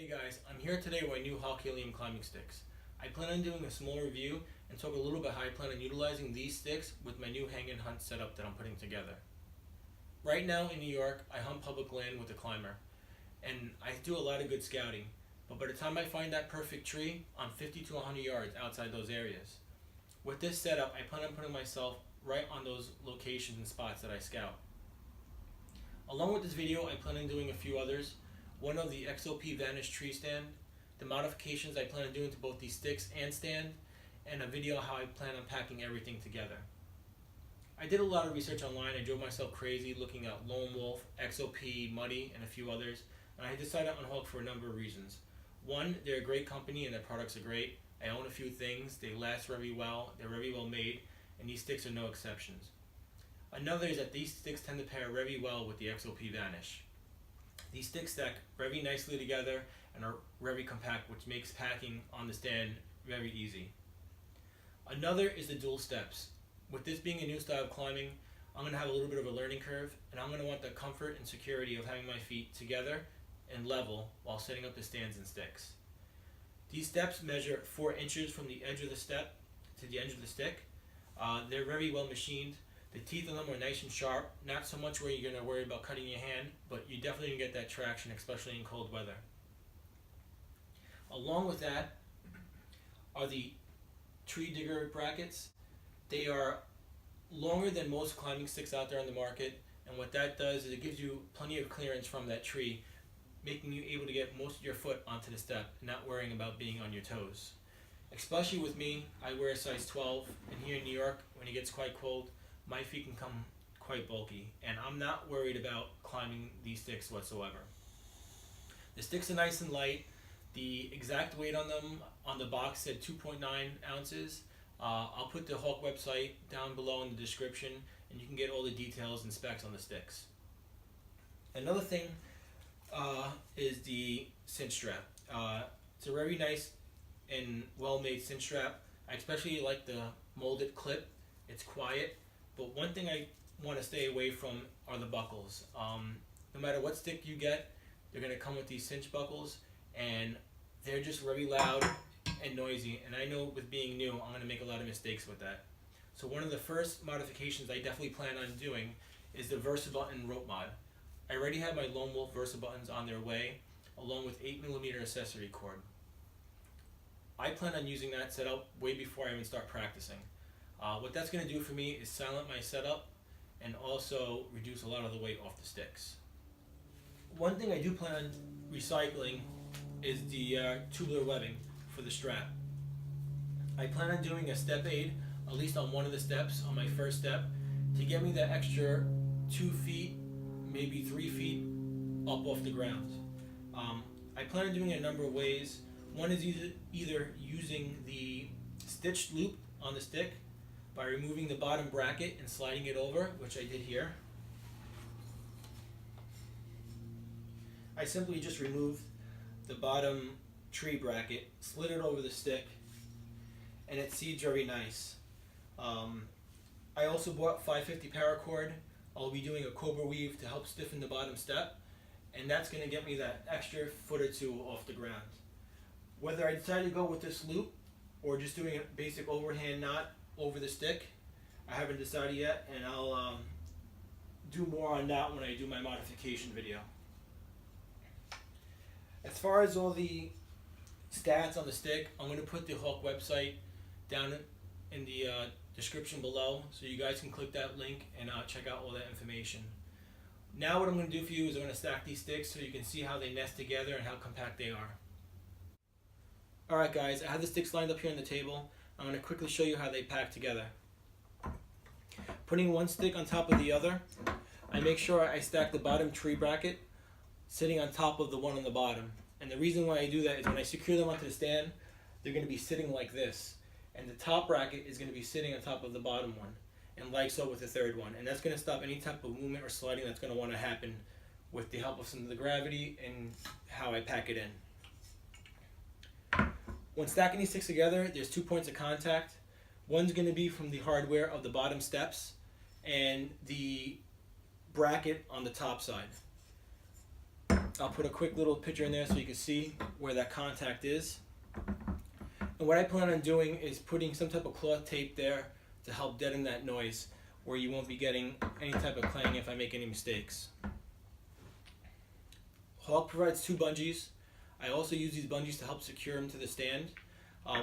Hey guys, I'm here today with my new Hawk Helium Climbing Sticks. I plan on doing a small review and talk a little bit how I plan on utilizing these sticks with my new hang and hunt setup that I'm putting together. Right now in New York, I hunt public land with a climber, and I do a lot of good scouting, but by the time I find that perfect tree, I'm 50 to 100 yards outside those areas. With this setup, I plan on putting myself right on those locations and spots that I scout. Along with this video, I plan on doing a few others. One of the XOP Vanish tree stand, the modifications I plan on doing to both these sticks and stand, and a video how I plan on packing everything together. I did a lot of research online. I drove myself crazy looking at Lone Wolf, XOP, Muddy, and a few others, and I decided on Hawk for a number of reasons. One, they're a great company and their products are great. I own a few things, they last very well, they're very well made, and these sticks are no exceptions. Another is that these sticks tend to pair very well with the XOP Vanish. These sticks stack very nicely together and are very compact, which makes packing on the stand very easy. Another is the dual steps. With this being a new style of climbing, I'm going to have a little bit of a learning curve, and I'm going to want the comfort and security of having my feet together and level while setting up the stands and sticks. These steps measure 4 inches from the edge of the step to the edge of the stick. They're very well machined. The teeth on them are nice and sharp, not so much where you're going to worry about cutting your hand, but you definitely can get that traction, especially in cold weather. Along with that are the tree digger brackets. They are longer than most climbing sticks out there on the market, and what that does is it gives you plenty of clearance from that tree, making you able to get most of your foot onto the step and not worrying about being on your toes. Especially with me, I wear a size 12, and here in New York, when it gets quite cold, my feet can come quite bulky, and I'm not worried about climbing these sticks whatsoever. The sticks are nice and light. The exact weight on them on the box said 2.9 ounces. I'll put the Hawk website down below in the description, and you can get all the details and specs on the sticks. Another thing is the cinch strap. It's a very nice and well-made cinch strap. I especially like the molded clip. It's quiet. But one thing I want to stay away from are the buckles. No matter what stick you get, they're going to come with these cinch buckles, and they're just very loud and noisy. And I know with being new, I'm going to make a lot of mistakes with that. So one of the first modifications I definitely plan on doing is the VersaButton rope mod. I already have my Lone Wolf VersaButtons on their way, along with 8mm accessory cord. I plan on using that setup way before I even start practicing. What that's going to do for me is silent my setup and also reduce a lot of the weight off the sticks. One thing I do plan on recycling is the tubular webbing for the strap. I plan on doing a step aid, at least on one of the steps, on my first step, to get me that extra 2 feet, maybe 3 feet up off the ground. I plan on doing it a number of ways. One is either using the stitched loop on the stick by removing the bottom bracket and sliding it over, which I did here. I simply just removed the bottom tree bracket, slid it over the stick, and it seats very nice. I also bought 550 paracord. I'll be doing a cobra weave to help stiffen the bottom step, and that's going to get me that extra foot or 2 off the ground. Whether I decide to go with this loop or just doing a basic overhand knot over the stick, I haven't decided yet, and I'll do more on that when I do my modification video. As far as all the stats on the stick, I'm going to put the Hawk website down in the description below, so you guys can click that link and check out all that information. Now what I'm going to do for you is I'm going to stack these sticks so you can see how they nest together and how compact they are. Alright guys, I have the sticks lined up here on the table. I'm going to quickly show you how they pack together. Putting one stick on top of the other, I make sure I stack the bottom tree bracket sitting on top of the one on the bottom. And the reason why I do that is when I secure them onto the stand, they're going to be sitting like this. And the top bracket is going to be sitting on top of the bottom one. And like so with the third one. And that's going to stop any type of movement or sliding that's going to want to happen with the help of some of the gravity and how I pack it in. When stacking these sticks together, there's 2 points of contact. One's going to be from the hardware of the bottom steps and the bracket on the top side. I'll put a quick little picture in there so you can see where that contact is. And what I plan on doing is putting some type of cloth tape there to help deaden that noise, where you won't be getting any type of clang if I make any mistakes. Hawk provides 2 bungees. I also use these bungees to help secure them to the stand.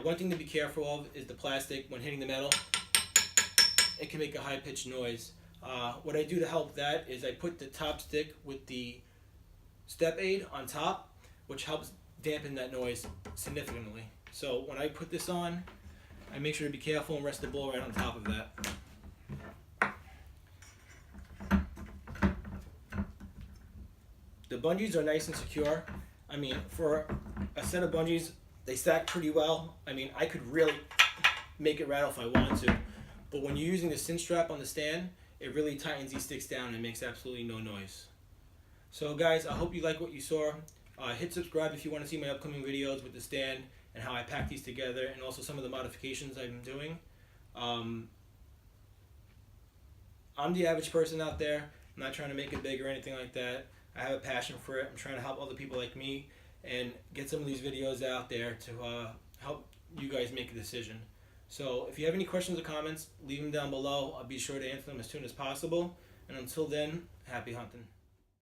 One thing to be careful of is the plastic. When hitting the metal, it can make a high-pitched noise. What I do to help that is I put the top stick with the step aid on top, which helps dampen that noise significantly. So when I put this on, I make sure to be careful and rest the ball right on top of that. The bungees are nice and secure. I mean, for a set of bungees, they stack pretty well. I mean, I could really make it rattle if I wanted to. But when you're using the cinch strap on the stand, it really tightens these sticks down and makes absolutely no noise. So guys, I hope you like what you saw. Hit subscribe if you want to see my upcoming videos with the stand and how I pack these together, and also some of the modifications I'm doing. I'm the average person out there. I'm not trying to make it big or anything like that. I have a passion for it. I'm trying to help other people like me and get some of these videos out there to help you guys make a decision. So if you have any questions or comments, leave them down below. I'll be sure to answer them as soon as possible. And until then, happy hunting.